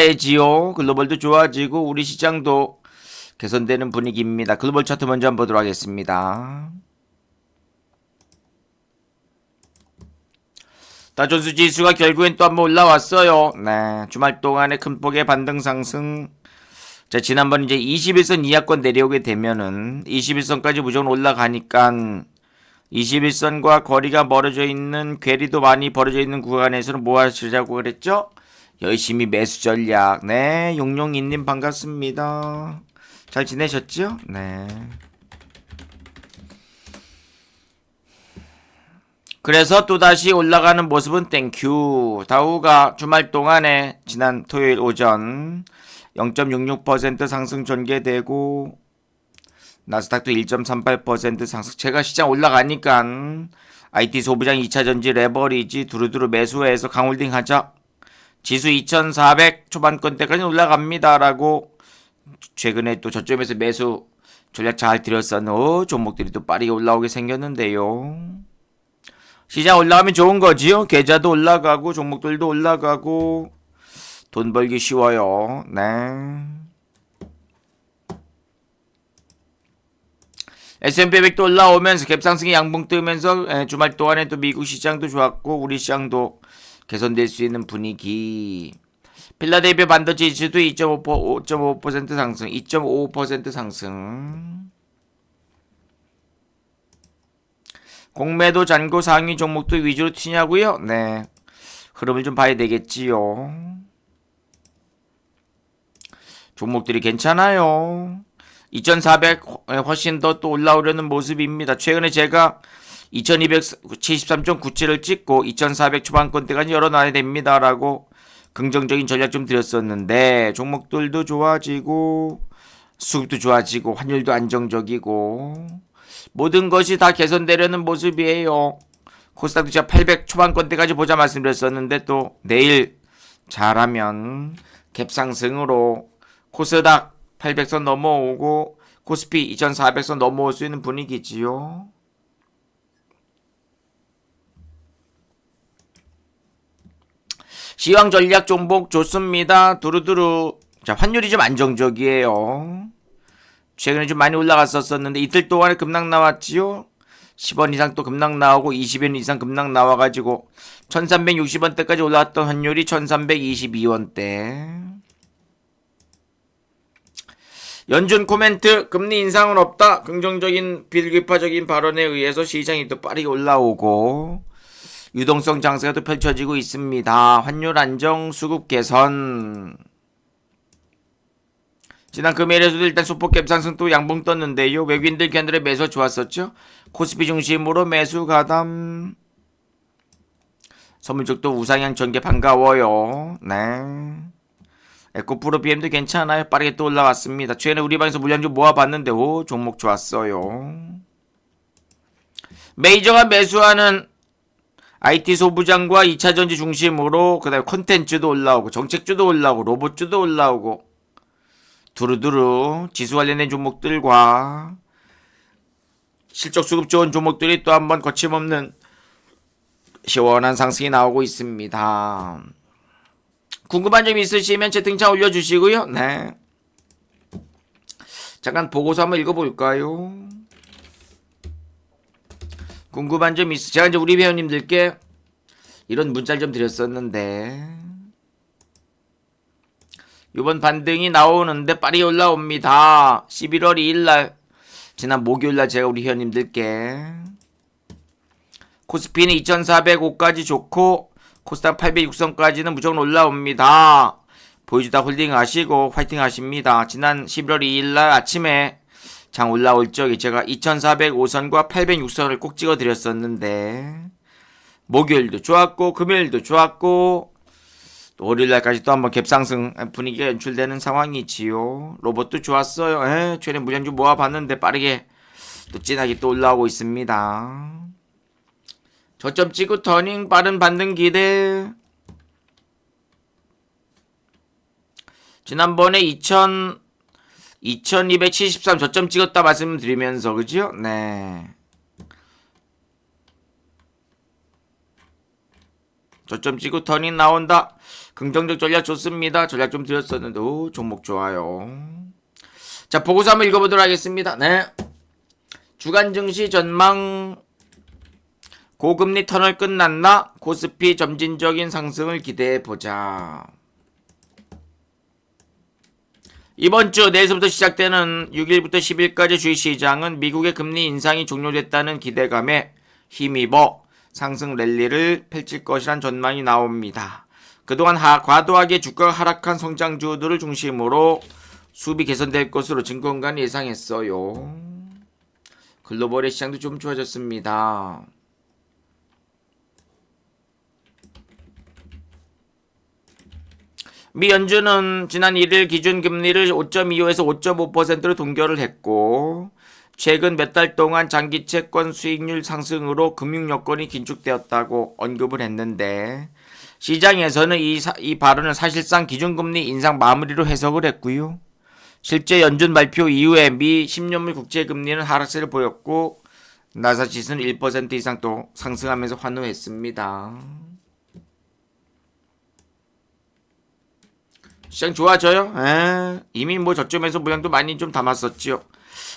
올라가야지요. 글로벌도 좋아지고 우리 시장도 개선되는 분위기입니다. 글로벌 차트 먼저 한번 보도록 하겠습니다. 다존스 지수가 결국엔 또 한번 올라왔어요. 네, 주말 동안에 큰 폭의 반등 상승. 자, 지난번 이제 21선 이하권 내려오게 되면은 21선까지 무조건 올라가니까 21선과 거리가 멀어져 있는 괴리도 많이 벌어져 있는 구간에서는 뭐 하시자고 그랬죠? 열심히 매수 전략. 네, 용용이님 반갑습니다. 잘 지내셨죠? 네. 그래서 또다시 올라가는 모습은 땡큐. 다우가 주말 동안에 지난 토요일 오전 0.66% 상승 전개되고 나스닥도 1.38% 상승. 제가 시장 올라가니까 IT 소부장 2차전지 레버리지 두루두루 매수해서 강홀딩 하자. 지수 2400 초반권대까지 올라갑니다라고 최근에 또 저점에서 매수 전략 잘 들였었는 종목들이 또 빠르게 올라오게 생겼는데요. 시장 올라가면 좋은 거지요. 계좌도 올라가고 종목들도 올라가고 돈 벌기 쉬워요. 네. S&P 500도 올라오면서 갭상승이 양봉 뜨면서 주말 동안에 또 미국 시장도 좋았고 우리 시장도 개선될 수 있는 분위기. 필라델피아 반도체 지수도 2.5% 상승, 2.5% 상승. 공매도 잔고 상위 종목도 위주로 튀냐고요? 네. 흐름을 좀 봐야 되겠지요. 종목들이 괜찮아요. 2400 훨씬 더 또 올라오려는 모습입니다. 최근에 제가 2273.97을 찍고 2400 초반권대까지 열어놔야 됩니다라고 긍정적인 전략 좀 드렸었는데 종목들도 좋아지고 수급도 좋아지고 환율도 안정적이고 모든 것이 다 개선되려는 모습이에요. 코스닥도 제가 800 초반권대까지 보자 말씀드렸었는데 또 내일 잘하면 갭상승으로 코스닥 800선 넘어오고 코스피 2400선 넘어올 수 있는 분위기지요. 시황 전략 종목 좋습니다. 두루두루. 자, 환율이 좀 안정적이에요. 최근에 좀 많이 올라갔었는데 이틀 동안에 급락 나왔지요. 10원 이상 또 급락 나오고 20원 이상 급락 나와가지고 1360원대까지 올라왔던 환율이 1322원대. 연준 코멘트 금리 인상은 없다. 긍정적인 비극파적인 발언에 의해서 시장이 또 빠르게 올라오고 유동성 장세가 또 펼쳐지고 있습니다. 환율 안정, 수급 개선. 지난 금요일에서도 일단 소폭 상승 또 양봉 떴는데요. 외국인들 견들의 매수 좋았었죠. 코스피 중심으로 매수 가담. 선물 쪽도 우상향 전개 반가워요. 네. 에코프로 BM도 괜찮아요. 빠르게 또 올라왔습니다. 최근에 우리 방에서 물량 좀 모아봤는데 종목 좋았어요. 메이저가 매수하는 IT 소부장과 2차전지 중심으로 그 다음에 콘텐츠도 올라오고 정책주도 올라오고 로봇주도 올라오고 두루두루 지수 관련된 종목들과 실적 수급 좋은 종목들이 또 한번 거침없는 시원한 상승이 나오고 있습니다. 궁금한 점 있으시면 채팅창 올려주시고요. 네. 잠깐 보고서 한번 읽어볼까요? 궁금한 점 제가 이제 우리 회원님들께 이런 문자를 좀 드렸었는데 이번 반등이 나오는데 빠르게 올라옵니다. 11월 2일날 지난 목요일날 제가 우리 회원님들께 코스피는 2405까지 좋고 코스닥 806선까지는 무조건 올라옵니다. 보여주다 홀딩 하시고 화이팅 하십니다. 지난 11월 2일날 아침에 장 올라올 적에 제가 2405선과 806선을 꼭 찍어 드렸었는데 목요일도 좋았고 금요일도 좋았고 또 월요일날까지 또 한번 갭상승 분위기가 연출되는 상황이지요. 로봇도 좋았어요. 최근에 물량 좀 모아봤는데 빠르게 또 진하게 또 올라오고 있습니다. 저점 찍고 터닝 빠른 반등 기대. 지난번에 2273 저점 찍었다 말씀드리면서 그죠? 네. 저점 찍고 턴이 나온다. 긍정적 전략 좋습니다. 전략 좀 드렸었는데 오, 종목 좋아요. 자, 보고서 한번 읽어보도록 하겠습니다. 네. 주간 증시 전망. 고금리 터널 끝났나? 코스피 점진적인 상승을 기대해보자. 이번 주 내일서부터 시작되는 6일부터 10일까지 주식시장은 미국의 금리 인상이 종료됐다는 기대감에 힘입어 상승 랠리를 펼칠 것이란 전망이 나옵니다. 그동안 과도하게 주가가 하락한 성장주들을 중심으로 수급이 개선될 것으로 증권가는 예상했어요. 글로벌의 시장도 좀 좋아졌습니다. 미 연준은 지난 1일 기준금리를 5.25에서 5.5%로 동결을 했고 최근 몇 달 동안 장기 채권 수익률 상승으로 금융 여건이 긴축되었다고 언급을 했는데 시장에서는 이 발언을 사실상 기준금리 인상 마무리로 해석을 했고요. 실제 연준 발표 이후에 미 10년물 국채금리는 하락세를 보였고 나스닥지수는 1% 이상 또 상승하면서 환호했습니다. 시장 좋아져요? 이미 뭐 저점에서 모양도 많이 좀 담았었지요.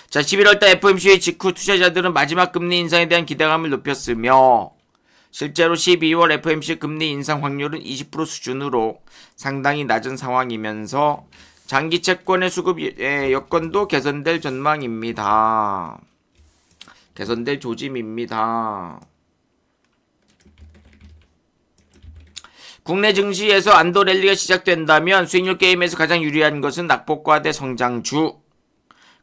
자, 11월달 FOMC 직후 투자자들은 마지막 금리 인상에 대한 기대감을 높였으며 실제로 12월 FOMC 금리 인상 확률은 20% 수준으로 상당히 낮은 상황이면서 장기 채권의 수급 여건도 개선될 전망입니다. 개선될 조짐입니다. 국내 증시에서 안도 랠리가 시작된다면 수익률 게임에서 가장 유리한 것은 낙폭과대 성장주.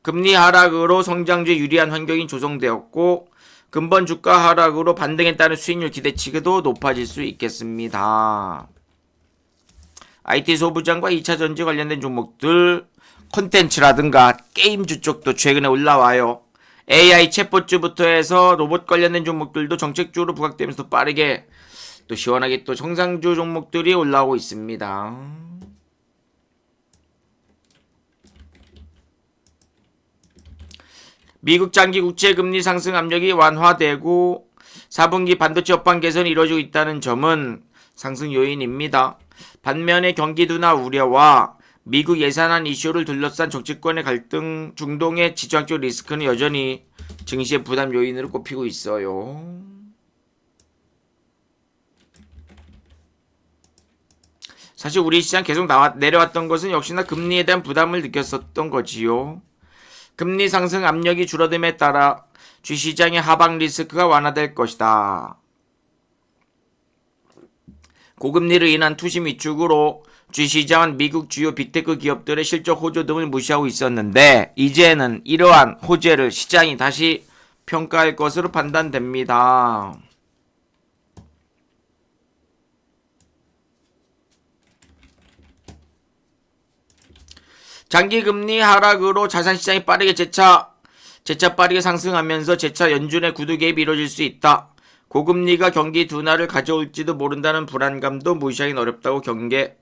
금리 하락으로 성장주에 유리한 환경이 조성되었고 근본 주가 하락으로 반등에 따른 수익률 기대치도 높아질 수 있겠습니다. IT 소부장과 2차 전지 관련된 종목들 콘텐츠라든가 게임주 쪽도 최근에 올라와요. AI 챗봇주부터 해서 로봇 관련된 종목들도 정책주로 부각되면서 빠르게 또 시원하게 또 정상주 종목들이 올라오고 있습니다. 미국 장기 국채 금리 상승 압력이 완화되고 4분기 반도체 업황 개선이 이루어지고 있다는 점은 상승 요인입니다. 반면에 경기 둔화 우려와 미국 예산안 이슈를 둘러싼 정치권의 갈등, 중동의 지정학적 리스크는 여전히 증시의 부담 요인으로 꼽히고 있어요. 사실 우리 시장 계속 내려왔던 것은 역시나 금리에 대한 부담을 느꼈었던 거지요. 금리 상승 압력이 줄어듦에 따라 주시장의 하방 리스크가 완화될 것이다. 고금리를 인한 투심 위축으로 주시장은 미국 주요 빅테크 기업들의 실적 호조 등을 무시하고 있었는데 이제는 이러한 호재를 시장이 다시 평가할 것으로 판단됩니다. 장기금리 하락으로 자산시장이 빠르게 재차 빠르게 상승하면서 재차 연준의 구두 개입이 이루어질 수 있다. 고금리가 경기 둔화를 가져올지도 모른다는 불안감도 무시하기는 어렵다고 경계.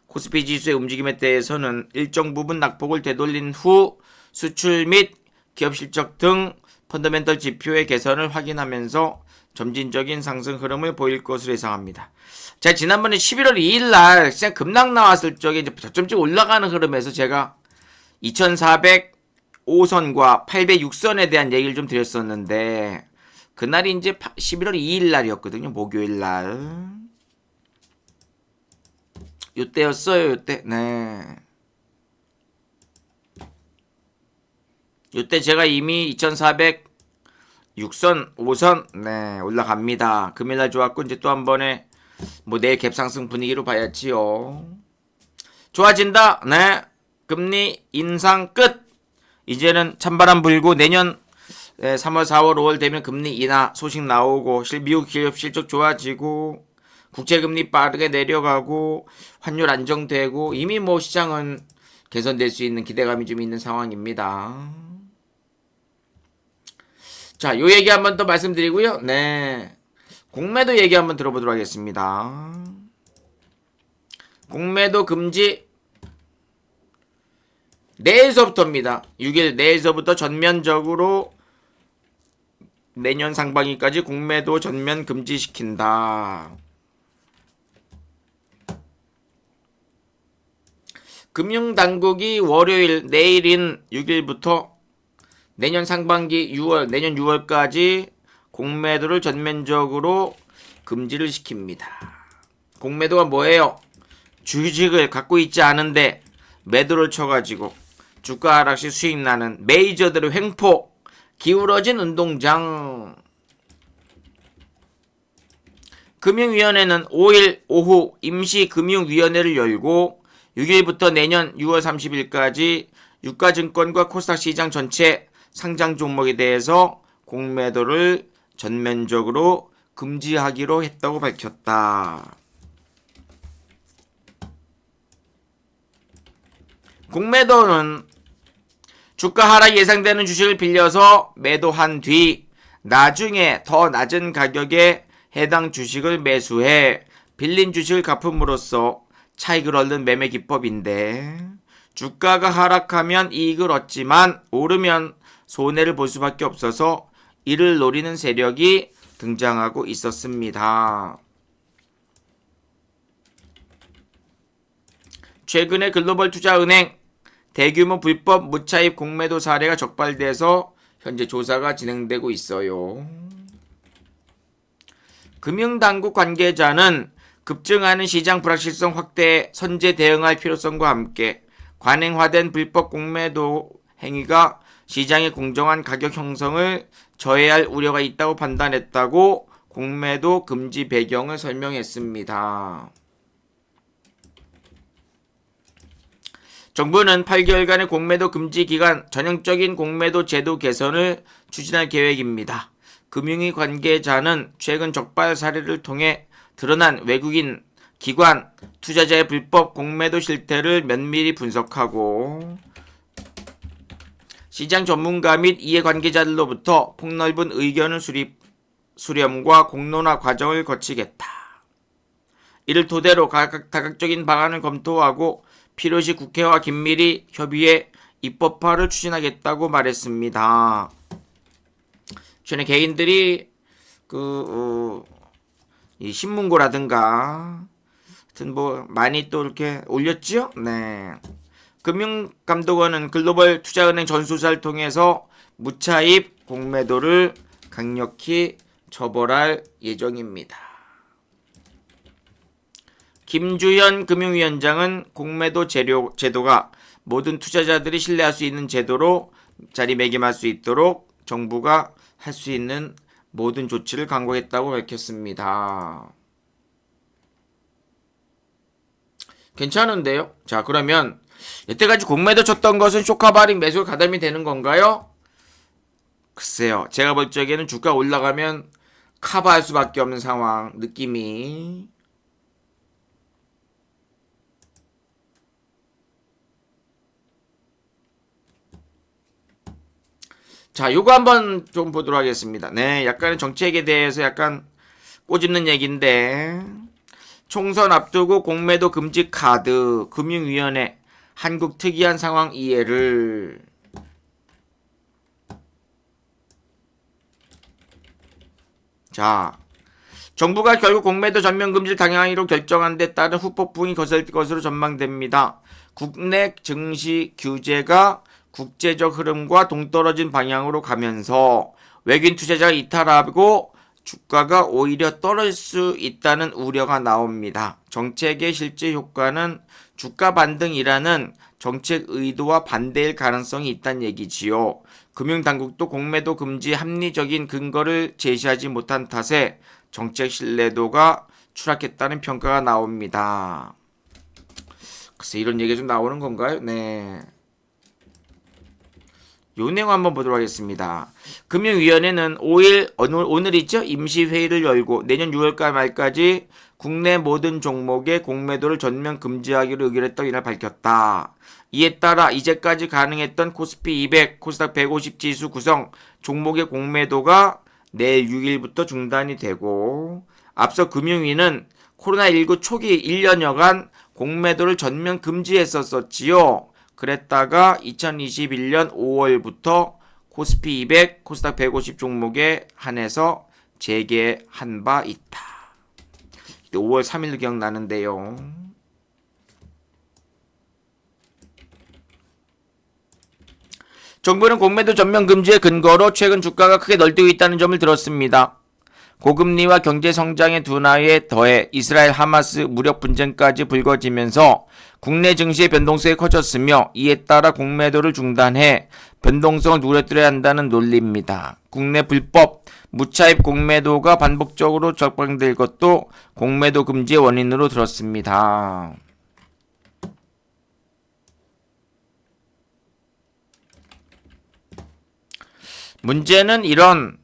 코스피 지수의 움직임에 대해서는 일정 부분 낙폭을 되돌린 후 수출 및 기업 실적 등 펀더멘털 지표의 개선을 확인하면서 점진적인 상승 흐름을 보일 것으로 예상합니다. 제가 지난번에 11월 2일 날 시장 급락 나왔을 적에 이제 저점씩 올라가는 흐름에서 제가 2405선과 806선에 대한 얘기를 좀 드렸었는데 그날이 이제 11월 2일 날이었거든요. 목요일 날. 요때였어요. 요때. 네. 요때 제가 이미 2406선, 5선 네, 올라갑니다. 금요일날 좋았고 이제 또 한 번에 뭐 내일 갭상승 분위기로 봐야지요. 좋아진다. 네. 금리 인상 끝. 이제는 찬바람 불고 내년 3월, 4월, 5월 되면 금리 인하 소식 나오고 미국 기업 실적 좋아지고 국채금리 빠르게 내려가고 환율 안정되고 이미 뭐 시장은 개선될 수 있는 기대감이 좀 있는 상황입니다. 자, 요 얘기 한번 더 말씀드리고요. 네. 공매도 얘기 한번 들어보도록 하겠습니다. 공매도 금지 내일서부터입니다. 6일 내일서부터 전면적으로 내년 상반기까지 공매도 전면 금지시킨다. 금융당국이 월요일 내일인 6일부터 내년 상반기 내년 6월까지 공매도를 전면적으로 금지를 시킵니다. 공매도가 뭐예요? 주식을 갖고 있지 않은데 매도를 쳐가지고 주가 하락 시 수익 나는 메이저들의 횡포, 기울어진 운동장. 금융위원회는 5일 오후 임시금융위원회를 열고 6일부터 내년 6월 30일까지 유가증권과 코스닥 시장 전체 상장 종목에 대해서 공매도를 전면적으로 금지하기로 했다고 밝혔다. 공매도는 주가 하락 예상되는 주식을 빌려서 매도한 뒤 나중에 더 낮은 가격에 해당 주식을 매수해 빌린 주식을 갚음으로써 차익을 얻는 매매 기법인데 주가가 하락하면 이익을 얻지만 오르면 손해를 볼 수밖에 없어서 이를 노리는 세력이 등장하고 있었습니다. 최근에 글로벌 투자은행 대규모 불법 무차입 공매도 사례가 적발돼서 현재 조사가 진행되고 있어요. 금융당국 관계자는 급증하는 시장 불확실성 확대에 선제 대응할 필요성과 함께 관행화된 불법 공매도 행위가 시장의 공정한 가격 형성을 저해할 우려가 있다고 판단했다고 공매도 금지 배경을 설명했습니다. 정부는 8개월간의 공매도 금지 기간 전형적인 공매도 제도 개선을 추진할 계획입니다. 금융위 관계자는 최근 적발 사례를 통해 드러난 외국인 기관 투자자의 불법 공매도 실태를 면밀히 분석하고 시장 전문가 및 이해관계자들로부터 폭넓은 의견을 수렴과 공론화 과정을 거치겠다. 이를 토대로 다각적인 방안을 검토하고 필요시 국회와 긴밀히 협의해 입법화를 추진하겠다고 말했습니다. 전에 개인들이 이 신문고라든가 하여튼 많이 또 이렇게 올렸죠? 네. 금융감독원은 글로벌 투자은행 전수조사를 통해서 무차입 공매도를 강력히 처벌할 예정입니다. 김주현 금융위원장은 공매도 제도가 모든 투자자들이 신뢰할 수 있는 제도로 자리매김할 수 있도록 정부가 할 수 있는 모든 조치를 강구했다고 밝혔습니다. 괜찮은데요? 자, 그러면 여태까지 공매도 쳤던 것은 쇼카바링 매수가 가담이 되는 건가요? 글쎄요. 제가 볼 적에는 주가 올라가면 커버할 수밖에 없는 상황 느낌이. 자, 요거 한번 좀 보도록 하겠습니다. 네, 약간의 정책에 대해서 약간 꼬집는 얘기인데 총선 앞두고 공매도 금지 카드 금융위원회 한국 특이한 상황 이해를. 자, 정부가 결국 공매도 전면 금지를 당하기로 결정한 데 따른 후폭풍이 거셀 것으로 전망됩니다. 국내 증시 규제가 국제적 흐름과 동떨어진 방향으로 가면서 외국인 투자자가 이탈하고 주가가 오히려 떨어질 수 있다는 우려가 나옵니다. 정책의 실제 효과는 주가 반등이라는 정책 의도와 반대일 가능성이 있다는 얘기지요. 금융당국도 공매도 금지 합리적인 근거를 제시하지 못한 탓에 정책 신뢰도가 추락했다는 평가가 나옵니다. 글쎄 이런 얘기가 좀 나오는 건가요? 네. 요 내용 한번 보도록 하겠습니다. 금융위원회는 5일 오늘이죠? 임시회의를 열고 내년 6월달 말까지 국내 모든 종목의 공매도를 전면 금지하기로 의결했다고 이날 밝혔다. 이에 따라 이제까지 가능했던 코스피 200, 코스닥 150 지수 구성 종목의 공매도가 내일 6일부터 중단이 되고 앞서 금융위는 코로나19 초기 1년여간 공매도를 전면 금지했었지요. 그랬다가 2021년 5월부터 코스피 200, 코스닥 150 종목에 한해서 재개한 바 있다. 5월 3일 기억나는데요. 정부는 공매도 전면 금지의 근거로 최근 주가가 크게 널뛰고 있다는 점을 들었습니다. 고금리와 경제 성장의 둔화에 더해 이스라엘 하마스 무력 분쟁까지 불거지면서 국내 증시의 변동성이 커졌으며 이에 따라 공매도를 중단해 변동성을 누려뜨려야 한다는 논리입니다. 국내 불법 무차입 공매도가 반복적으로 적발될 것도 공매도 금지의 원인으로 들었습니다. 문제는 이런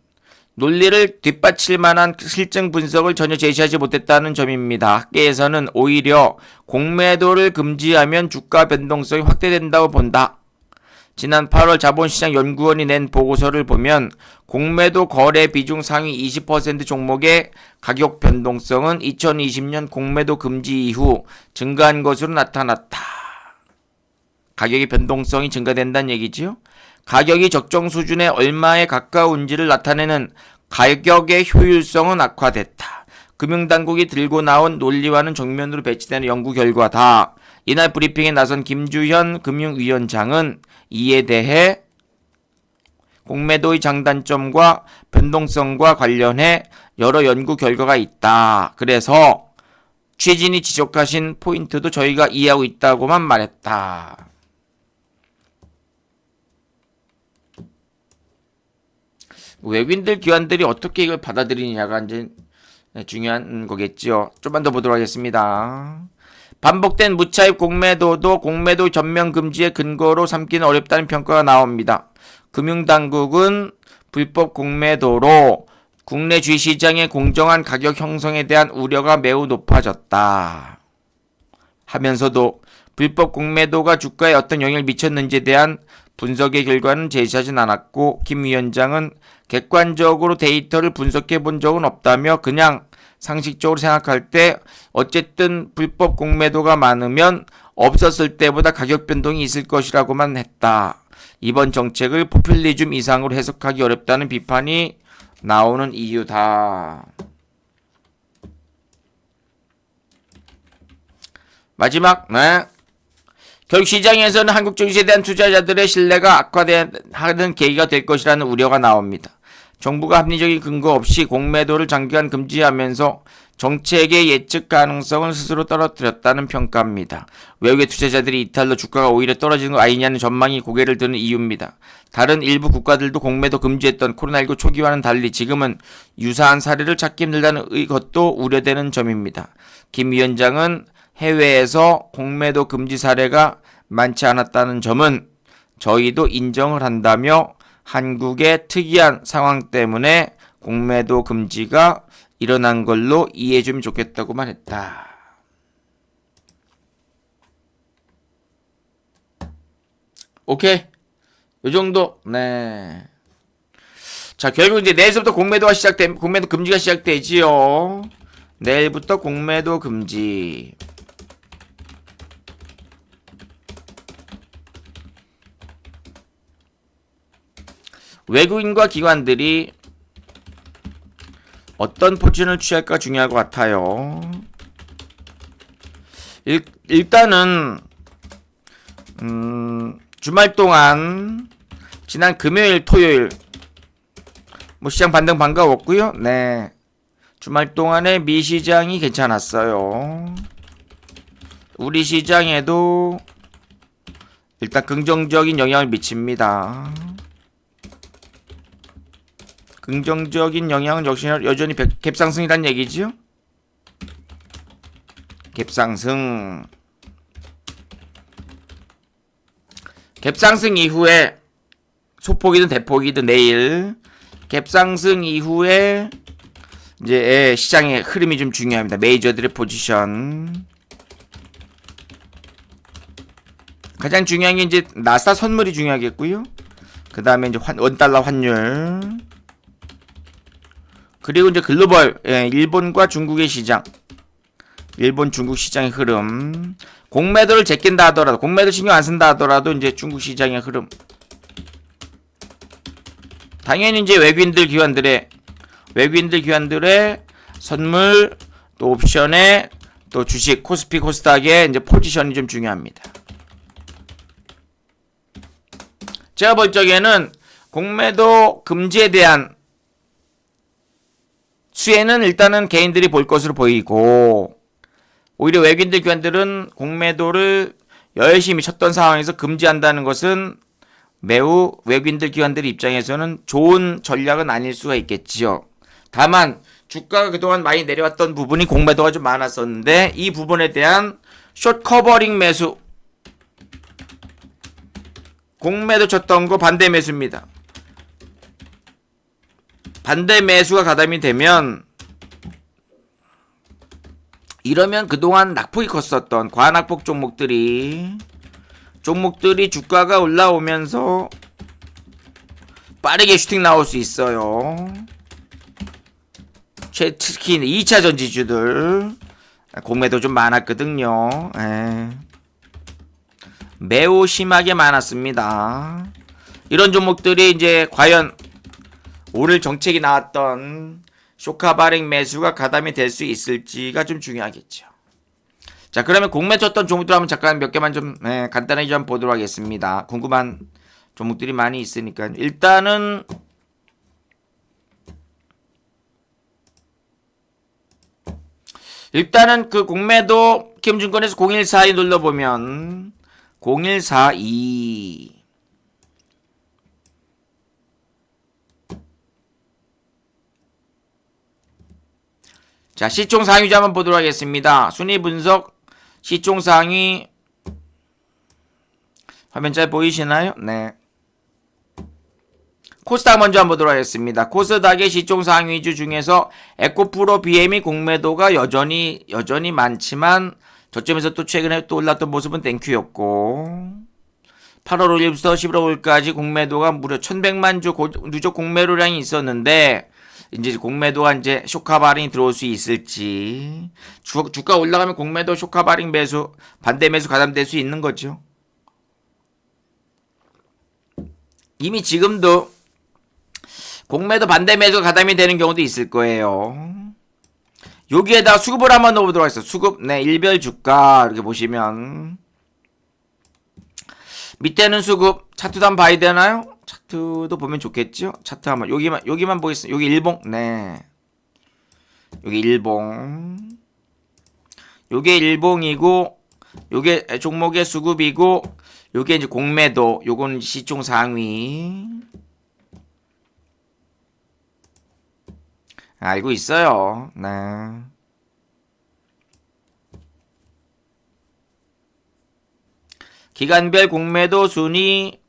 논리를 뒷받칠 만한 실증 분석을 전혀 제시하지 못했다는 점입니다. 학계에서는 오히려 공매도를 금지하면 주가 변동성이 확대된다고 본다. 지난 8월 자본시장연구원이 낸 보고서를 보면 공매도 거래 비중 상위 20% 종목의 가격 변동성은 2020년 공매도 금지 이후 증가한 것으로 나타났다. 가격의 변동성이 증가된다는 얘기지요. 가격이 적정 수준에 얼마에 가까운지를 나타내는 가격의 효율성은 악화됐다. 금융당국이 들고 나온 논리와는 정면으로 배치되는 연구 결과다. 이날 브리핑에 나선 김주현 금융위원장은 이에 대해 공매도의 장단점과 변동성과 관련해 여러 연구 결과가 있다. 그래서 취진이 지적하신 포인트도 저희가 이해하고 있다고만 말했다. 외국인들 기관들이 어떻게 이걸 받아들이느냐가 이제 중요한 거겠죠. 좀만 더 보도록 하겠습니다. 반복된 무차입 공매도도 공매도 전면 금지의 근거로 삼기는 어렵다는 평가가 나옵니다. 금융당국은 불법 공매도로 국내 주식시장의 공정한 가격 형성에 대한 우려가 매우 높아졌다 하면서도 불법 공매도가 주가에 어떤 영향을 미쳤는지에 대한 분석의 결과는 제시하진 않았고, 김 위원장은 객관적으로 데이터를 분석해 본 적은 없다며 그냥 상식적으로 생각할 때 어쨌든 불법 공매도가 많으면 없었을 때보다 가격 변동이 있을 것이라고만 했다. 이번 정책을 포퓰리즘 이상으로 해석하기 어렵다는 비판이 나오는 이유다. 마지막, 결국 시장에서는 한국 증시에 대한 투자자들의 신뢰가 악화하는 계기가 될 것이라는 우려가 나옵니다. 정부가 합리적인 근거 없이 공매도를 장기간 금지하면서 정책의 예측 가능성을 스스로 떨어뜨렸다는 평가입니다. 외국의 투자자들이 이탈로 주가가 오히려 떨어지는 거 아니냐는 전망이 고개를 드는 이유입니다. 다른 일부 국가들도 공매도 금지했던 코로나19 초기와는 달리 지금은 유사한 사례를 찾기 힘들다는 것도 우려되는 점입니다. 김 위원장은 해외에서 공매도 금지 사례가 많지 않았다는 점은 저희도 인정을 한다며 한국의 특이한 상황 때문에 공매도 금지가 일어난 걸로 이해해주면 좋겠다고만 했다. 오케이. 요 정도. 네. 자, 결국 이제 내일부터 공매도 금지가 시작되지요. 내일부터 공매도 금지. 외국인과 기관들이 어떤 포지션을 취할까 중요할 것 같아요. 일단은 주말 동안 지난 금요일, 토요일 시장 반등 반가웠고요. 네, 주말 동안에 미 시장이 괜찮았어요. 우리 시장에도 일단 긍정적인 영향을 미칩니다. 긍정적인 영향은 역시나 여전히 갭상승이란 얘기죠. 갭상승. 갭상승 이후에 소폭이든 대폭이든 내일 갭상승 이후에 이제 시장의 흐름이 좀 중요합니다. 메이저들의 포지션. 가장 중요한 게 이제 나스닥 선물이 중요하겠고요. 그 다음에 이제 원달러 환율. 그리고 이제 글로벌, 일본과 중국의 시장. 일본, 중국 시장의 흐름. 공매도를 제낀다 하더라도, 공매도 신경 안 쓴다 하더라도 이제 중국 시장의 흐름. 당연히 이제 외국인들 기관들의 선물, 또 옵션에, 또 주식, 코스피, 코스닥의 이제 포지션이 좀 중요합니다. 제가 볼 적에는 공매도 금지에 대한 수혜는 일단은 개인들이 볼 것으로 보이고, 오히려 외국인들 기관들은 공매도를 열심히 쳤던 상황에서 금지한다는 것은 매우 외국인들 기관들 입장에서는 좋은 전략은 아닐 수가 있겠지요. 다만 주가가 그동안 많이 내려왔던 부분이 공매도가 좀 많았었는데, 이 부분에 대한 숏 커버링 매수, 공매도 쳤던 거 반대 매수입니다. 반대 매수가 가담이 되면, 이러면 그동안 낙폭이 컸었던 과낙폭 종목들이 주가가 올라오면서 빠르게 슈팅 나올 수 있어요. 특히 2차 전지주들 공매도 좀 많았거든요. 매우 심하게 많았습니다. 이런 종목들이 이제 과연 오늘 정책이 나왔던 쇼카 발행 매수가 가담이 될 수 있을지가 좀 중요하겠죠. 자, 그러면 공매 쳤던 종목들 한번 잠깐 몇 개만 좀 간단하게 좀 보도록 하겠습니다. 궁금한 종목들이 많이 있으니까요. 일단은 그 공매도 키움증권에서 0142 눌러보면 0142 자, 시총 상위주 한번 보도록 하겠습니다. 순위 분석 시총 상위 화면 잘 보이시나요? 네. 코스닥 먼저 한번 보도록 하겠습니다. 코스닥의 시총 상위주 중에서 에코프로 BM이 공매도가 여전히 많지만 저점에서 또 최근에 또 올랐던 모습은 땡큐였고, 8월 5일부터 11월 5일까지 공매도가 무려 1100만 주 누적 공매도량이 있었는데, 이제 공매도가 이제 쇼카 발행이 들어올 수 있을지, 주가 올라가면 공매도 쇼카 발행 매수, 반대 매수 가담될 수 있는 거죠. 이미 지금도 공매도 반대 매수가 가담이 되는 경우도 있을 거예요. 여기에다 수급을 한번 넣어보도록 하겠습니다. 수급, 일별 주가 이렇게 보시면 밑에는 수급, 차트도 한번 봐야 되나요? 차트도 보면 좋겠죠? 차트 한번 여기만 보겠습니다. 여기 일봉, 여기 일봉, 요게 일봉이고, 요게 종목의 수급이고, 요게 이제 공매도, 요건 시총 상위. 알고 있어요. 네. 기간별 공매도 순위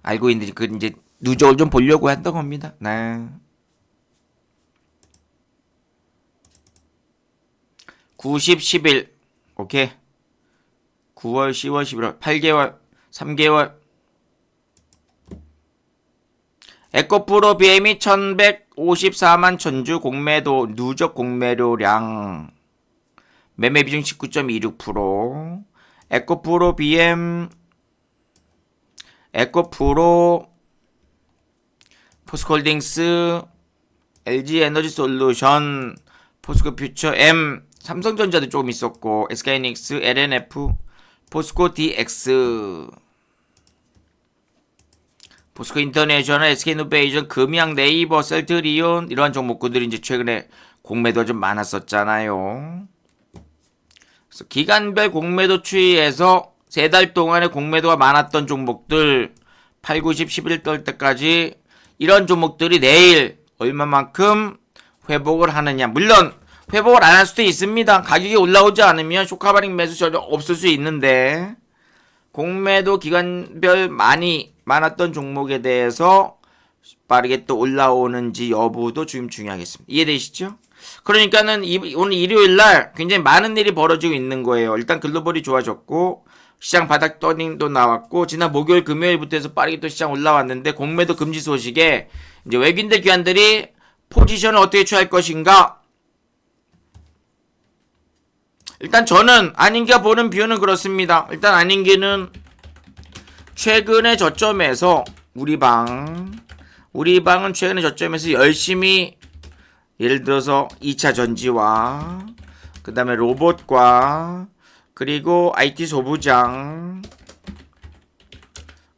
알고 있는데 그 이제 누적을 좀 보려고 했던 겁니다. 네. 90, 11. 오케이. 9월, 10월, 11월, 8개월, 3개월. 에코프로 BM이 1154만 천주 공매도 누적 공매도량 매매 비중 19.26%. 에코프로 BM, 에코프로, 포스코홀딩스, LG에너지솔루션, 포스코퓨처 M, 삼성전자도 조금 있었고, SK하이닉스, LNF, 포스코 DX, 포스코 인터내셔널, SK이노베이션, 금양, 네이버, 셀트리온 이러한 종목군들이 이제 최근에 공매도가 좀 많았었잖아요. 그래서 기간별 공매도 추이에서 3달 동안에 공매도가 많았던 종목들 8, 9, 10, 11 떨 때까지 이런 종목들이 내일 얼마만큼 회복을 하느냐. 물론 회복을 안 할 수도 있습니다. 가격이 올라오지 않으면 쇼카바링 매수 전혀 없을 수 있는데, 공매도 기간별 많았던 종목에 대해서 빠르게 또 올라오는지 여부도 지금 중요하겠습니다. 이해되시죠? 그러니까는 오늘 일요일날 굉장히 많은 일이 벌어지고 있는 거예요. 일단 글로벌이 좋아졌고, 시장 바닥 떠닝도 나왔고, 지난 목요일 금요일부터 해서 빠르게 또 시장 올라왔는데, 공매도 금지 소식에 이제 외국인들 기관들이 포지션을 어떻게 취할 것인가. 일단 저는 안인기가 보는 뷰는 그렇습니다. 일단 안인기는 최근의 저점에서 우리방은 최근의 저점에서 열심히, 예를 들어서 2차 전지와 그 다음에 로봇과 그리고 IT 소부장,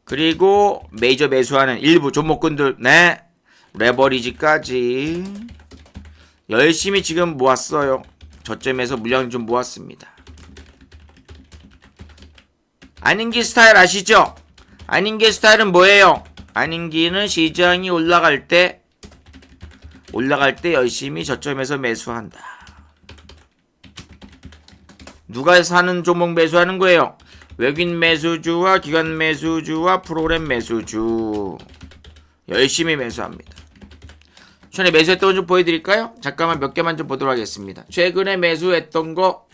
그리고 메이저 매수하는 일부 종목군들, 네, 레버리지까지 열심히 지금 모았어요. 저점에서 물량 좀 모았습니다. 안인기 스타일 아시죠? 안인기 스타일은 뭐예요? 안인기는 시장이 올라갈 때 열심히 저점에서 매수한다. 누가 사는 종목 매수하는 거예요? 외국인 매수주와 기관 매수주와 프로그램 매수주 열심히 매수합니다. 전에 매수했던 거 좀 보여드릴까요? 잠깐만 몇 개만 좀 보도록 하겠습니다. 최근에 매수했던 거,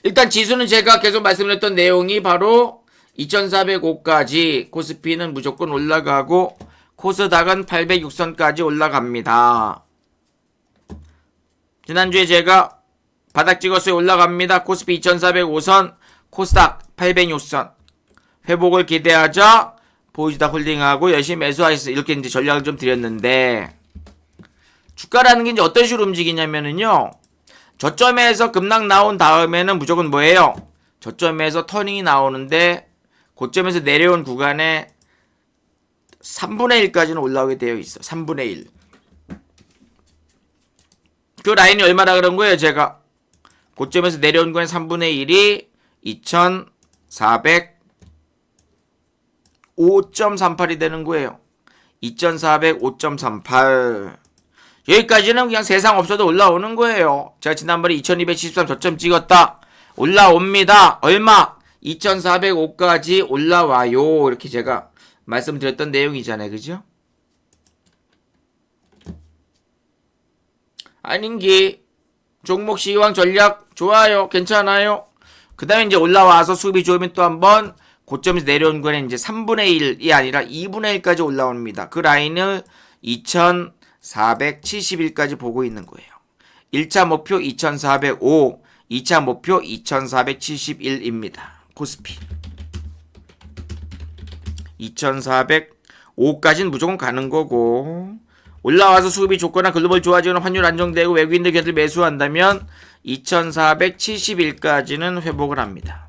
일단 지수는 제가 계속 말씀드렸던 내용이 바로 2405까지 코스피는 무조건 올라가고 코스닥은 806선까지 올라갑니다. 지난주에 제가 바닥 찍었어요. 올라갑니다. 코스피 2405선, 코스닥 806선. 회복을 기대하자 보이지다 홀딩하고 열심히 매수하셨어요. 이렇게 이제 전략을 좀 드렸는데, 주가라는 게 이제 어떤 식으로 움직이냐면은요, 저점에서 급락 나온 다음에는 무조건 뭐예요? 저점에서 터닝이 나오는데, 고점에서 내려온 구간에 3분의 1까지는 올라오게 되어 있어. 3분의 1. 그 라인이 얼마나 그런 거예요, 제가? 고점에서 내려온 거는 3분의 1이 2405.38이 되는 거예요. 2405.38. 여기까지는 그냥 세상 없어도 올라오는 거예요. 제가 지난번에 2273 저점 찍었다. 올라옵니다. 얼마? 2405까지 올라와요. 이렇게 제가 말씀드렸던 내용이잖아요. 그죠? 아닌기 종목 시황 전략 좋아요. 괜찮아요. 그 다음에 이제 올라와서 수급이 좋으면 또 한번 고점에서 내려온 거는 이제 3분의 1이 아니라 2분의 1까지 올라옵니다. 그 라인을 2471까지 보고 있는 거예요. 1차 목표 2405, 2차 목표 2471입니다. 코스피 2405까지는 무조건 가는 거고, 올라와서 수급이 좋거나 글로벌 좋아지거나 환율 안정되고 외국인들 계속 매수한다면 2471까지는 회복을 합니다.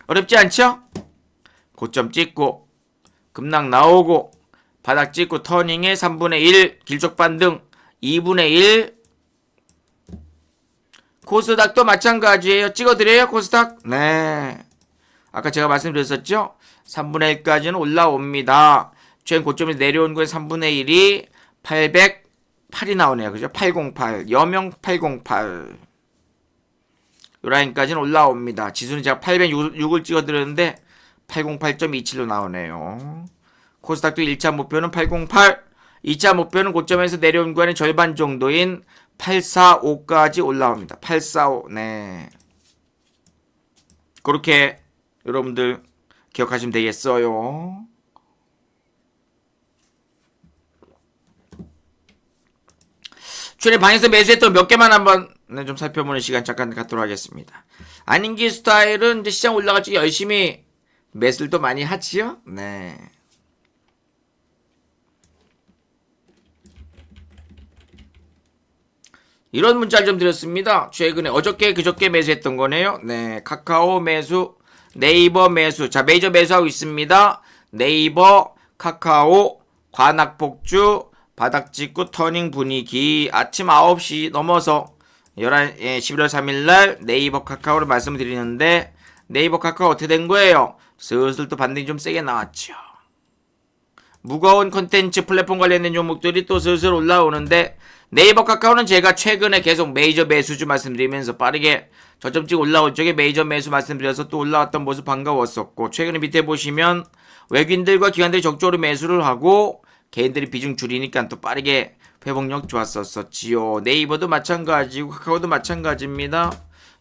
어렵지 않죠? 고점 찍고 급락 나오고 바닥 찍고 터닝에 3분의 1 길쭉 반등 2분의 1. 코스닥도 마찬가지예요. 찍어드려요, 코스닥? 네. 아까 제가 말씀드렸었죠? 3분의 1까지는 올라옵니다. 최근 고점에서 내려온 거에 3분의 1이 808이 나오네요. 그죠? 808. 여명 808. 이 라인까지는 올라옵니다. 지수는 제가 806을 찍어드렸는데 808.27로 나오네요. 코스닥도 1차 목표는 808. 2차 목표는 고점에서 내려온 거에는 절반 정도인 845까지 올라옵니다. 845. 네. 그렇게 여러분들 기억하시면 되겠어요. 최근에 방에서 매수했던 몇 개만 한번 좀 살펴보는 시간 잠깐 갖도록 하겠습니다. 안인기 스타일은 이제 시장 올라갈 때 열심히 매수를 또 많이 하지요. 네. 이런 문자를 좀 드렸습니다. 최근에 어저께 그저께 매수했던 거네요. 네, 카카오 매수, 네이버 매수. 자, 메이저 매수하고 있습니다. 네이버, 카카오, 관악폭주, 바닥 찍고 터닝 분위기. 아침 9시 넘어서 11월 3일날 네이버 카카오를 말씀드리는데, 네이버 카카오 어떻게 된 거예요? 슬슬 또 반등이 좀 세게 나왔죠. 무거운 콘텐츠 플랫폼 관련된 종목들이 또 슬슬 올라오는데, 네이버 카카오는 제가 최근에 계속 메이저 매수주 말씀드리면서 빠르게 저점 찍고 올라올 적에 메이저 매수 말씀드려서 또 올라왔던 모습 반가웠었고, 최근에 밑에 보시면 외국인들과 기관들이 적극적으로 매수를 하고 개인들이 비중 줄이니까 또 빠르게 회복력 좋았었지요. 네이버도 마찬가지고 카카오도 마찬가지입니다.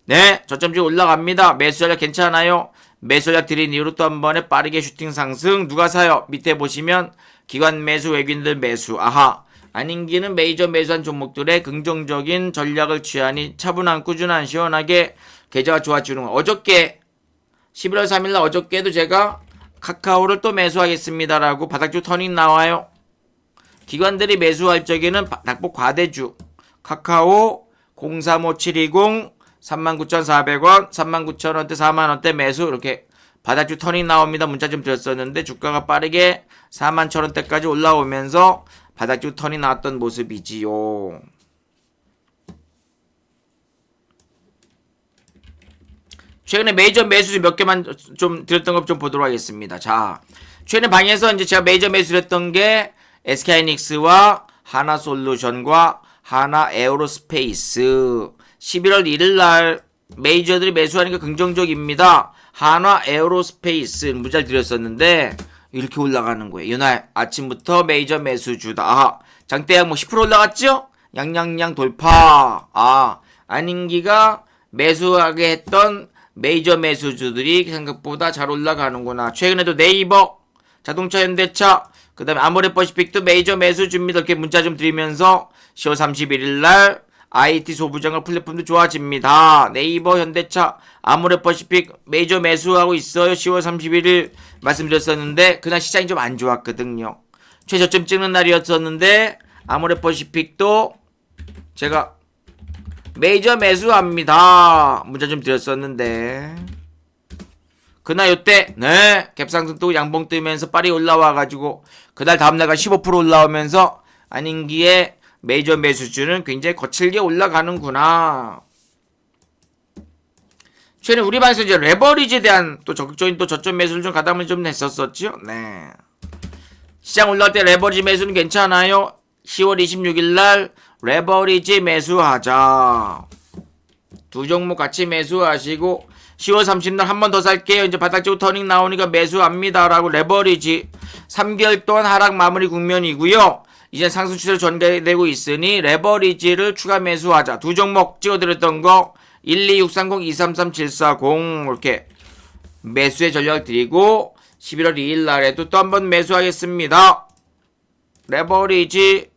네, 저점 찍고 올라갑니다. 매수 전략 괜찮아요. 매수 전략 드린 이후로 또 한 번에 빠르게 슈팅 상승. 누가 사요? 밑에 보시면 기관 매수, 외국인들 매수. 아하. 안인기는 메이저 매수한 종목들의 긍정적인 전략을 취하니 차분한, 꾸준한, 시원하게 계좌가 좋아지는 거. 어저께 11월 3일날 어저께도 제가 카카오를 또 매수하겠습니다라고 바닥쪽 터닝 나와요. 기관들이 매수할 적에는 낙폭 과대주 카카오 035720 39,400원 39,000원대 4만원대 매수 이렇게 바닥주 터닝 나옵니다. 문자 좀 드렸었는데 주가가 빠르게 41,000원대까지 올라오면서 바닥주 터닝 나왔던 모습이지요. 최근에 메이저 매수 몇 개만 좀 드렸던 것 좀 보도록 하겠습니다. 자, 최근에 방에서 이제 제가 메이저 매수를 했던 게 SK하이닉스와 하나솔루션과 하나에어로스페이스 11월 1일 날 메이저들이 매수하니까 긍정적입니다. 하나에어로스페이스 문자를 드렸었는데 이렇게 올라가는 거예요. 이날 아침부터 메이저 매수주다. 아, 장대양 뭐 10% 올라갔죠? 양양양 돌파. 아, 안인기가 매수하게 했던 메이저 매수주들이 생각보다 잘 올라가는구나. 최근에도 네이버, 자동차 현대차, 그 다음에 아모레퍼시픽도 메이저 매수주입니다. 이렇게 문자 좀 드리면서 10월 31일 날 IT 소부장과 플랫폼도 좋아집니다. 네이버, 현대차, 아모레퍼시픽 메이저 매수하고 있어요. 10월 31일 말씀드렸었는데 그날 시장이 좀 안 좋았거든요. 최저점 찍는 날이었었는데 아모레퍼시픽도 제가 메이저 매수합니다. 문자 좀 드렸었는데 그날 요때 네 갭상승 또 양봉 뜨면서 빨리 올라와가지고 그날 다음날가 15% 올라오면서 안인기에 메이저 매수주는 굉장히 거칠게 올라가는구나. 최근에 우리 방에서 이제 레버리지에 대한 또 적극적인 또 저점 매수를 좀 가담을 좀 했었었죠. 네. 시장 올라올 때 레버리지 매수는 괜찮아요. 10월 26일 날 레버리지 매수하자. 두 종목 같이 매수하시고 10월 30일 한 번 더 살게요. 이제 바닥쪽 터닝 나오니까 매수합니다. 라고 레버리지 3개월 동안 하락 마무리 국면이고요. 이제 상승 추세로 전개되고 있으니 레버리지를 추가 매수하자. 두 종목 찍어드렸던 거 12630, 233740 이렇게 매수의 전략을 드리고 11월 2일 날에도 또 한 번 매수하겠습니다. 레버리지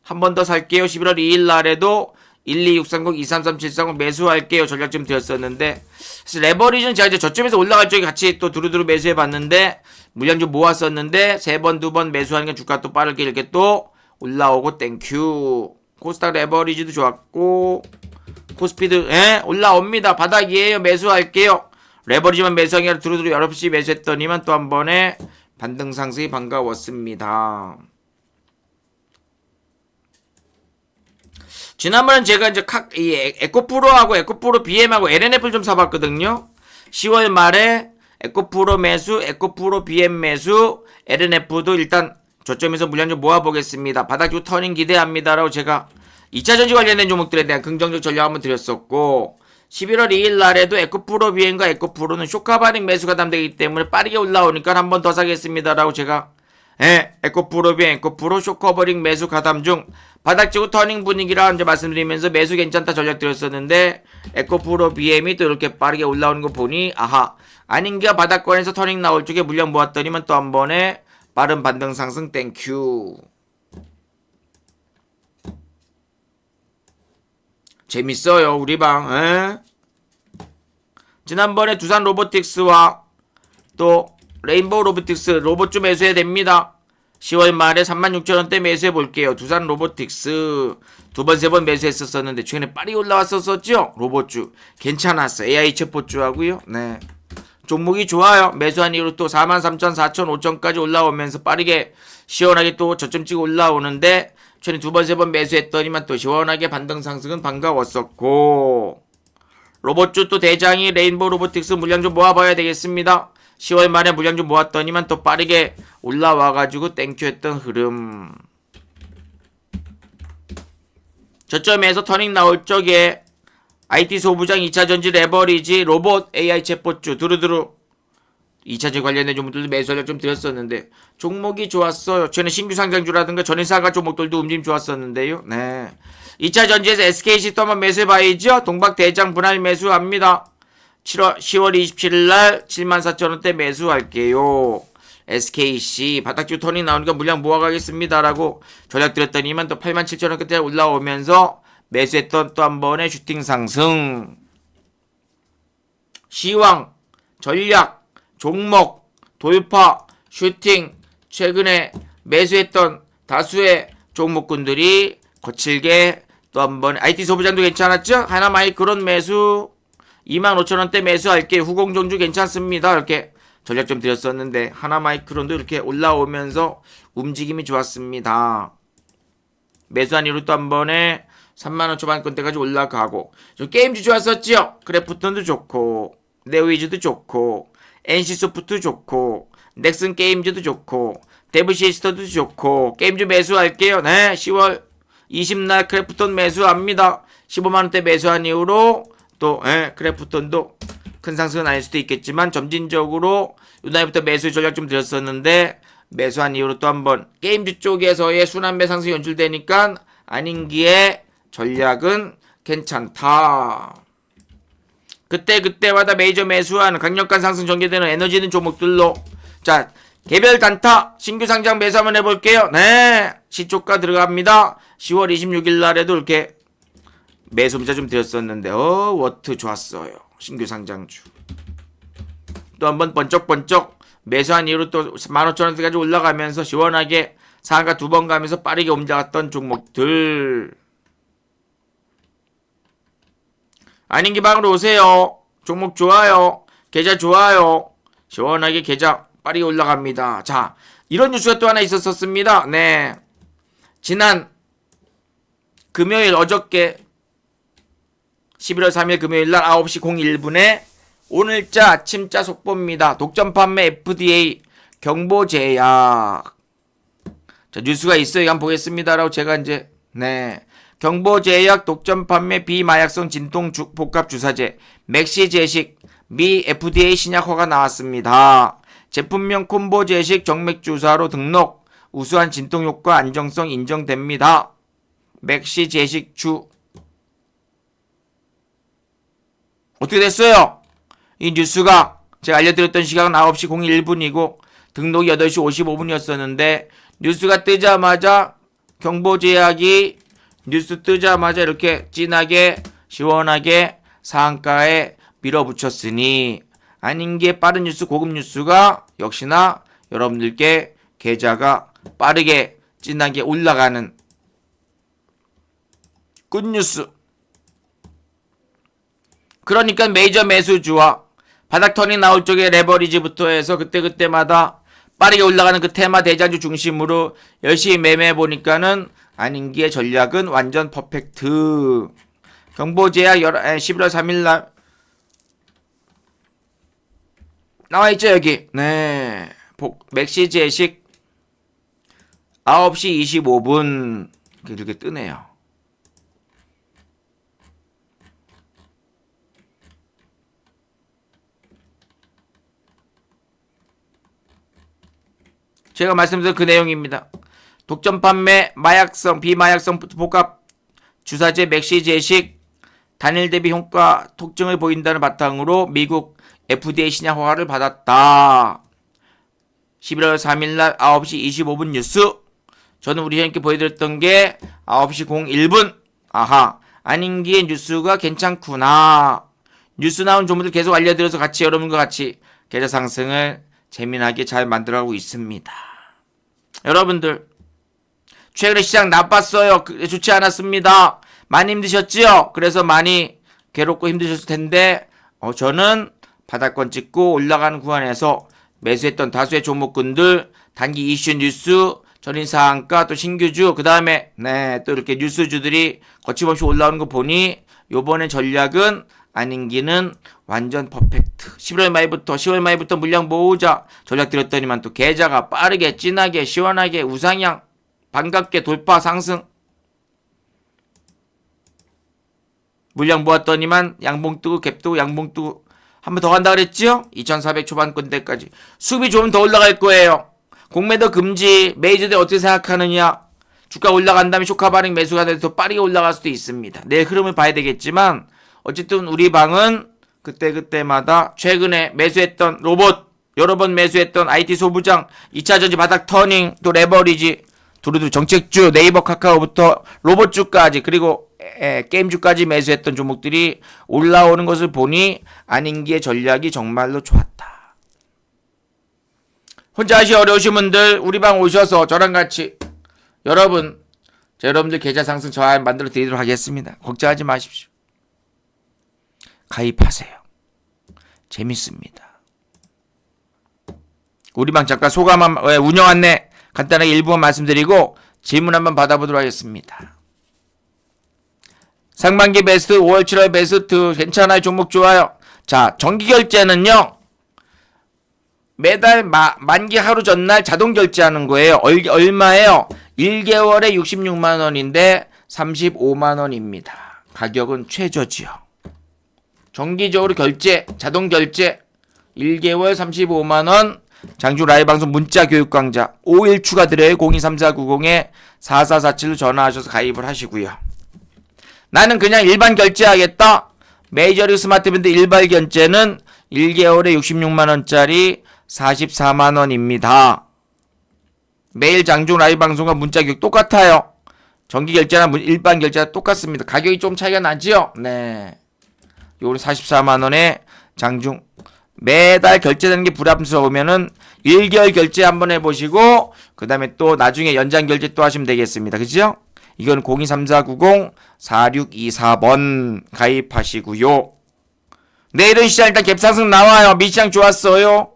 한 번 더 살게요. 11월 2일 날에도 12630, 233740 매수할게요. 전략 좀 드렸었는데 사실 레버리지는 제가 이제 저점에서 올라갈 적에 같이 또 두루두루 매수해 봤는데 물량 좀 모았었는데 세 번, 두 번 매수하니까 주가 또 빠르게 이렇게 또 올라오고 땡큐. 코스닥 레버리지도 좋았고 코스피드 올라옵니다. 바닥이에요. 매수할게요. 레버리지만 매수하기 아니라 두루두루 여러 번씩 매수했더니만 또 한 번에 반등 상승이 반가웠습니다. 지난번엔 제가 이제 이 에코프로하고 에코프로 BM하고 LNF를 좀 사봤거든요. 10월 말에 에코프로 매수, 에코프로 BM 매수, LNF도 일단 저점에서 물량 좀 모아보겠습니다. 바닥주 터닝 기대합니다라고 제가 2차전지 관련된 종목들에 대한 긍정적 전략 한번 드렸었고 11월 2일 날에도 에코프로 BM과 에코프로는 쇼카바닉 매수가 담되기 때문에 빠르게 올라오니까 한 번 더 사겠습니다라고 제가 에코프로 BM, 에코프로 쇼커버링 매수 가담 중 바닥지구 터닝 분위기라 이제 말씀드리면서 매수 괜찮다 전략 드렸었는데 에코프로 BM이 또 이렇게 빠르게 올라오는 거 보니 아하 아닌가 바닥권에서 터닝 나올 쪽에 물량 모았더니만 또 한 번에 빠른 반등 상승 땡큐. 재밌어요 우리 방. 지난번에 두산 로보틱스와 또 레인보우 로보틱스 로봇주 매수해야 됩니다. 10월 말에 36,000원대 매수해 볼게요. 두산 로보틱스 두 번, 세 번 매수했었는데 최근에 빨리 올라왔었죠? 로봇주 괜찮았어. AI 챗봇주 하고요. 네. 종목이 좋아요. 매수한 이후로 또 43,000, 4,000, 5,000까지 올라오면서 빠르게 시원하게 또 저점 찍고 올라오는데 최근에 두 번, 세 번 매수했더니만 또 시원하게 반등 상승은 반가웠었고 로봇주 또 대장이 레인보우 로보틱스 물량 좀 모아봐야 되겠습니다. 10월 말에 물량 좀 모았더니만 또 빠르게 올라와가지고 땡큐 했던 흐름. 저점에서 터닝 나올 적에 IT 소부장 2차전지 레버리지 로봇 AI 챗봇주 두루두루 2차전지 관련된 종목들도 매수를 좀 드렸었는데 종목이 좋았어요. 최근에 신규 상장주라든가 전일사가 종목들도 움직임 좋았었는데요. 네. 2차전지에서 SKC 또 한번 매수해봐야죠. 동박대장 분할 매수합니다. 10월 27일 날 74,000원대 매수할게요. SKC 바닥주 터닝 나오니까 물량 모아가겠습니다라고 전략 드렸더니만 또 87,000원 끝에 올라오면서 매수했던 또 한 번의 슈팅 상승. 시황, 전략, 종목, 돌파, 슈팅 최근에 매수했던 다수의 종목군들이 거칠게 또 한번 IT 소부장도 괜찮았죠? 하나마이크론 매수 25,000원대 매수할게. 후공정주 괜찮습니다. 이렇게 전략 좀 드렸었는데 하나마이크론도 이렇게 올라오면서 움직임이 좋았습니다. 매수한 이후로 또 한 번에 3만원 초반권대까지 올라가고 좀 게임주 좋았었죠? 크래프톤도 좋고 네오이즈도 좋고 NC소프트 좋고 넥슨 게임즈도 좋고 데브시스터도 좋고 게임주 매수할게요. 네, 10월 20날 크래프톤 매수합니다. 15만원대 매수한 이후로 또 크래프톤도 큰 상승은 아닐 수도 있겠지만 점진적으로 요날부터 매수 전략 좀 드렸었는데 매수한 이후로 또 한번 게임주 쪽에서의 순환매 상승 연출되니까 아닌기에 전략은 괜찮다. 그때마다 메이저 매수한 강력한 상승 전개되는 에너지 있는 종목들로 자 개별 단타 신규 상장 매수 한번 해볼게요. 네, 시초가 들어갑니다. 10월 26일 날에도 이렇게 매수 문자 좀 드렸었는데 워트 좋았어요. 신규 상장주 또 한번 번쩍번쩍 매수한 이후로 또 15,000원대까지 올라가면서 시원하게 상한가 2번 가면서 빠르게 움직였던 종목들. 아닌 기방으로 오세요. 종목 좋아요. 계좌 좋아요. 시원하게 계좌 빠르게 올라갑니다. 자, 이런 뉴스가 또 하나 있었습니다. 네, 지난 금요일 어저께 11월 3일 금요일날 9시 01분에 오늘자 아침자 속보입니다. 독점 판매 FDA 경보제약. 자, 뉴스가 있어요. 한번 보겠습니다라고 제가 이제 경보제약 독점 판매 비마약성 진통 복합 주사제 맥시제식 미 FDA 신약 허가 나왔습니다. 제품명 콤보제식 정맥주사로 등록. 우수한 진통 효과 안정성 인정됩니다. 맥시제식 주 어떻게 됐어요? 이 뉴스가 제가 알려드렸던 시각은 9시 01분이고 등록이 8시 55분이었었는데 뉴스가 뜨자마자 경보제약이 뉴스 뜨자마자 이렇게 진하게 시원하게 상한가에 밀어붙였으니 아닌게 빠른 뉴스 고급 뉴스가 역시나 여러분들께 계좌가 빠르게 진하게 올라가는 굿뉴스. 그러니까 메이저 매수주와 바닥 턴이 나올 쪽에 레버리지부터 해서 그때마다 빠르게 올라가는 그 테마 대장주 중심으로 열심히 매매해 보니까는 아닌기의 전략은 완전 퍼펙트. 경보제약 11월 3일날 나와있죠 여기. 네, 맥시제식 9시 25분 이렇게 뜨네요. 제가 말씀드린 그 내용입니다. 독점 판매 마약성 비마약성 복합 주사제 맥시제식 단일 대비 효과 특징을 보인다는 바탕으로 미국 FDA 신약 허가를 받았다. 11월 3일날 9시 25분 뉴스. 저는 우리 형님께 보여드렸던 게 9시 01분. 아하, 아닌기의 뉴스가 괜찮구나. 뉴스 나온 종목들 계속 알려드려서 같이 여러분과 같이 계좌 상승을 재미나게 잘 만들어가고 있습니다. 여러분들 최근에 시장 나빴어요. 좋지 않았습니다. 많이 힘드셨죠? 그래서 많이 괴롭고 힘드셨을 텐데 저는 바닥권 찍고 올라가는 구간에서 매수했던 다수의 종목군들 단기 이슈 뉴스 전일 상한가 또 신규주 그 다음에 또 이렇게 뉴스주들이 거침없이 올라오는 거 보니 요번에 전략은 아닌기는 완전 퍼펙트. 10월 말부터 물량 모으자 전략 드렸더니만 또 계좌가 빠르게 진하게 시원하게 우상향 반갑게 돌파 상승. 물량 모았더니만 양봉 뜨고 갭 뜨고 양봉 뜨고 한 번 더 간다 그랬죠? 2400 초반권대까지 수비 좀 더 올라갈 거예요. 공매도 금지 메이저들 어떻게 생각하느냐. 주가 올라간 다음에 쇼카 반응 매수가 돼서 더 빠르게 올라갈 수도 있습니다. 내 흐름을 봐야 되겠지만 어쨌든 우리 방은 그때마다 최근에 매수했던 로봇 여러 번 매수했던 IT 소부장 2차전지 바닥 터닝 또 레버리지 두루두루 정책주 네이버 카카오부터 로봇주까지 그리고 게임주까지 매수했던 종목들이 올라오는 것을 보니 아닌기의 전략이 정말로 좋았다. 혼자 하시 어려우신 분들 우리 방 오셔서 저랑 같이 여러분들 계좌 상승 저 만들어 드리도록 하겠습니다. 걱정하지 마십시오. 가입하세요. 재밌습니다. 우리방 잠깐 소감 운영 안내 간단하게 일부만 말씀드리고 질문 한번 받아보도록 하겠습니다. 상반기 베스트, 5월 7월 베스트 괜찮아요. 종목 좋아요. 자, 정기 결제는요. 매달 만기 하루 전날 자동 결제하는 거예요. 얼마예요? 1개월에 66만 원인데 35만 원입니다. 가격은 최저지요. 정기적으로 결제, 자동 결제 1개월 35만 원. 장중 라이브 방송 문자 교육 강좌 5일 추가드려요. 023490-4447로 전화하셔서 가입을 하시고요. 나는 그냥 일반 결제하겠다. 메이저리그 스마트밴드 일반 결제는 1개월에 66만 원짜리 44만 원입니다. 매일 장중 라이브 방송과 문자 교육 똑같아요. 정기 결제나 일반 결제나 똑같습니다. 가격이 좀 차이가 나지요? 네. 요거 44만 원에 장중 매달 결제되는 게 부담스러우면은 1개월 결제 한번 해보시고 그 다음에 또 나중에 연장 결제 또 하시면 되겠습니다. 그죠? 이건 023490-4624번 가입하시고요. 내일은 시장 일단 갭상승 나와요. 미시장 좋았어요.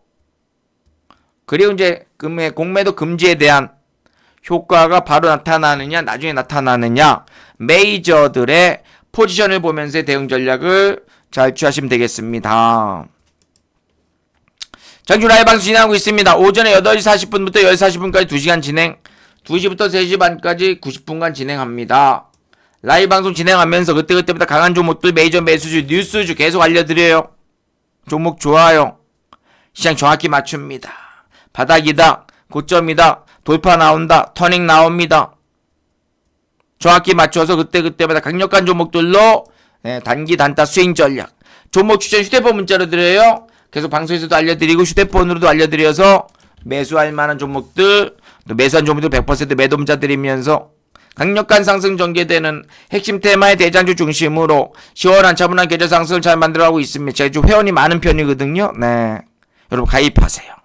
그리고 이제 공매도 금지에 대한 효과가 바로 나타나느냐 나중에 나타나느냐 메이저들의 포지션을 보면서 대응 전략을 잘 취하시면 되겠습니다. 장주 라이브 방송 진행하고 있습니다. 오전에 8시 40분부터 10시 40분까지 2시간 진행, 2시부터 3시 반까지 90분간 진행합니다. 라이브 방송 진행하면서 그때그때마다 강한 종목들, 메이저 매수주, 뉴스주 계속 알려드려요. 종목 좋아요. 시장 정확히 맞춥니다. 바닥이다, 고점이다, 돌파 나온다, 터닝 나옵니다. 정확히 맞춰서 그때그때마다 강력한 종목들로 단기 단타 스윙 전략, 종목 추천 휴대폰 문자로 드려요. 계속 방송에서도 알려드리고 휴대폰으로도 알려드려서 매수할 만한 종목들, 또 매수한 종목들 100% 매도 문자 드리면서 강력한 상승 전개되는 핵심 테마의 대장주 중심으로 시원한 차분한 계좌 상승을 잘 만들어가고 있습니다. 제가 좀 회원이 많은 편이거든요. 네, 여러분 가입하세요.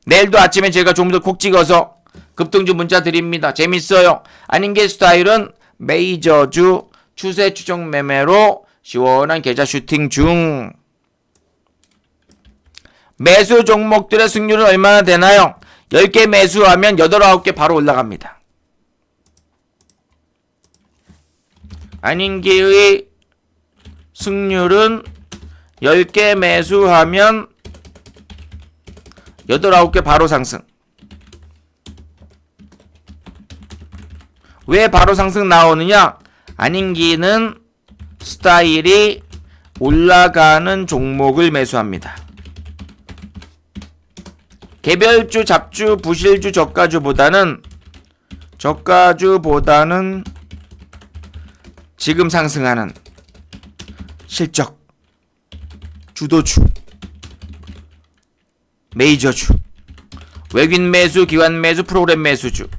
내일도 아침에 제가 종목들 콕 찍어서 급등주 문자 드립니다. 재밌어요. 아닌 게 스타일은 메이저주 추세 추정 매매로 시원한 계좌 슈팅 중. 매수 종목들의 승률은 얼마나 되나요? 10개 매수하면 8, 9개 바로 올라갑니다. 아닌기의 승률은 10개 매수하면 8, 9개 바로 상승. 왜 바로 상승 나오느냐? 아닌기는 스타일이 올라가는 종목을 매수합니다. 개별주, 잡주, 부실주, 저가주보다는 지금 상승하는 실적, 주도주, 메이저주, 외국인 매수, 기관 매수, 프로그램 매수주.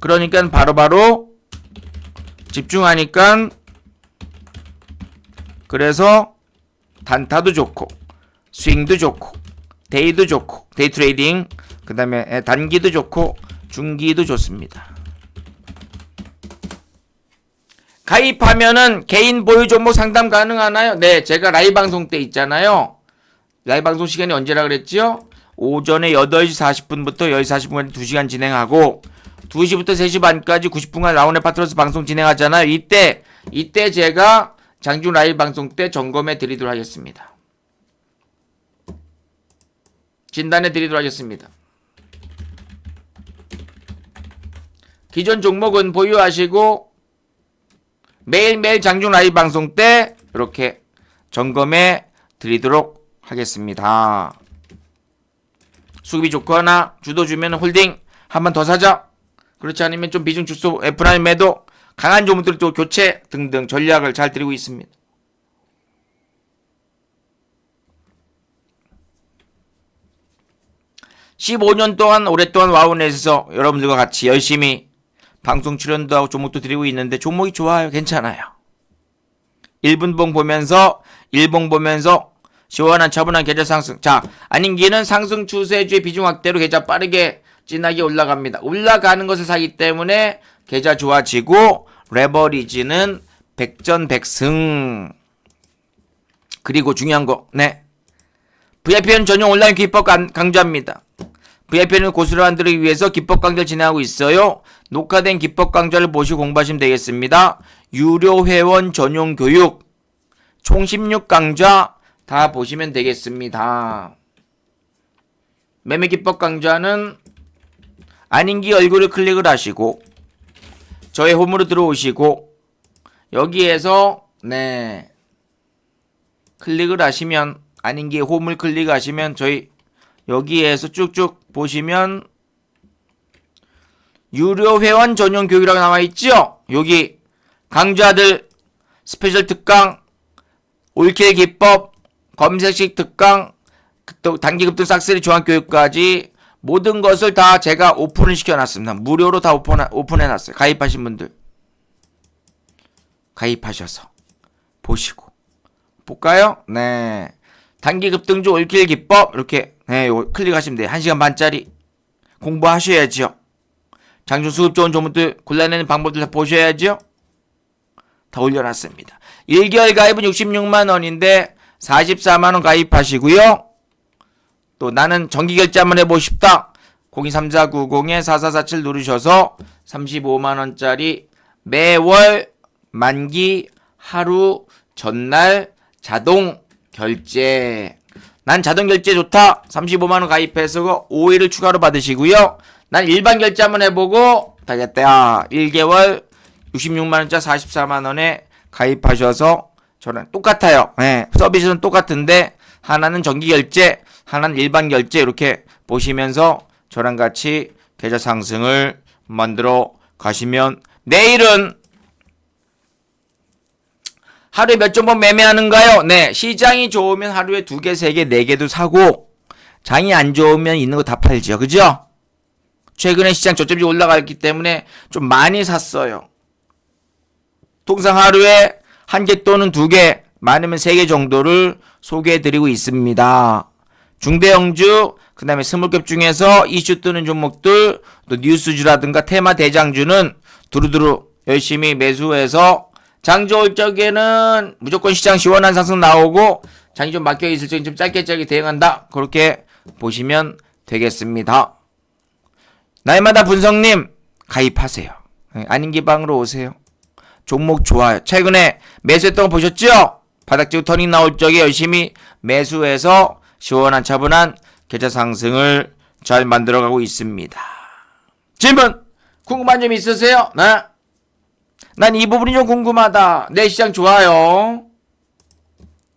그러니까 바로바로 집중하니까 그래서 단타도 좋고 스윙도 좋고 데이도 좋고 데이 트레이딩 그 다음에 단기도 좋고 중기도 좋습니다. 가입하면은 개인 보유 종목 상담 가능하나요? 네, 제가 라이브 방송 때 있잖아요. 라이브 방송 시간이 언제라 그랬죠? 오전에 8시 40분부터 10시 40분까지 2시간 진행하고 2시부터 3시 반까지 90분간 라운드 파트너스 방송 진행하잖아요. 이때 제가 장중 라이브 방송 때 점검해 드리도록 하겠습니다. 진단해 드리도록 하겠습니다. 기존 종목은 보유하시고 매일매일 장중 라이브 방송 때 이렇게 점검해 드리도록 하겠습니다. 수급이 좋거나 주도 주면 홀딩 한 번 더 사자. 그렇지 않으면 좀 비중 축소 F9 매도 강한 종목들 또 교체 등등 전략을 잘 드리고 있습니다. (15년) 동안 오랫동안 와우넷에서 여러분들과 같이 열심히 방송 출연도 하고 종목도 드리고 있는데 종목이 좋아요. 괜찮아요. 1분봉 보면서 1봉 보면서 시원한 차분한 계좌 상승. 자, 아닌기는 상승 추세주의 비중 확대로 계좌 빠르게 진하게 올라갑니다. 올라가는 것을 사기 때문에 계좌 좋아지고 레버리지는 백전백승. 그리고 중요한 거, 네. VIP는 전용 온라인 기법 강좌입니다. VIP는 고수를 만들기 위해서 기법 강좌를 진행하고 있어요. 녹화된 기법 강좌를 보시고 공부하시면 되겠습니다. 유료 회원 전용 교육 총 16강좌 다 보시면 되겠습니다. 매매 기법 강좌는 안인기 얼굴을 클릭을 하시고 저의 홈으로 들어오시고 여기에서 네 클릭을 하시면 안인기의 홈을 클릭하시면 저희 여기에서 쭉쭉 보시면 유료 회원 전용 교육이라고 나와있죠. 여기 강좌들 스페셜 특강 올킬 기법 검색식 특강 또 단기급등 싹쓸이 종합교육까지 모든 것을 다 제가 오픈을 시켜놨습니다. 무료로 다 오픈해놨어요. 가입하신 분들 가입하셔서 보시고 볼까요? 네. 단기급등주 올킬 기법 이렇게 네, 요거 클릭하시면 돼요. 1시간 반짜리 공부하셔야죠. 장중 수급 좋은 종목들 골라내는 방법들 다 보셔야죠. 다 올려놨습니다. 1개월 가입은 66만원인데 44만원 가입하시고요. 또 나는 정기결제 한번 해보고 싶다. 023490-4447 누르셔서 35만원짜리 매월 만기 하루 전날 자동 결제. 난 자동 결제 좋다. 35만원 가입해서 5일을 추가로 받으시고요. 난 일반 결제 한번 해보고 되겠다. 1개월 66만원짜리 44만원에 가입하셔서 저랑 똑같아요. 네, 서비스는 똑같은데 하나는 정기 결제, 하나는 일반 결제 이렇게 보시면서 저랑 같이 계좌 상승을 만들어 가시면 내일은 하루에 몇 종목 매매하는가요? 네, 시장이 좋으면 하루에 2개, 3개, 4개도 사고 장이 안 좋으면 있는 거 다 팔죠. 그죠? 최근에 시장 저점이 올라갔기 때문에 좀 많이 샀어요. 통상 하루에 1개 또는 2개, 많으면 3개 정도를 소개해드리고 있습니다. 중대형주, 그 다음에 스몰캡 중에서 이슈 뜨는 종목들, 또 뉴스주라든가 테마 대장주는 두루두루 열심히 매수해서 장 좋을 적에는 무조건 시장 시원한 상승 나오고 장이 좀 막혀있을 적엔 좀 짧게 대응한다. 그렇게 보시면 되겠습니다. 날마다 분석님 가입하세요. 안인기방으로 오세요. 종목 좋아요. 최근에 매수했던 거 보셨죠? 바닥지고 터닝 나올 적에 열심히 매수해서 시원한 차분한 계좌 상승을 잘 만들어가고 있습니다. 질문 궁금한 점 있으세요? 네? 난 이 부분이 좀 궁금하다. 내 시장 좋아요.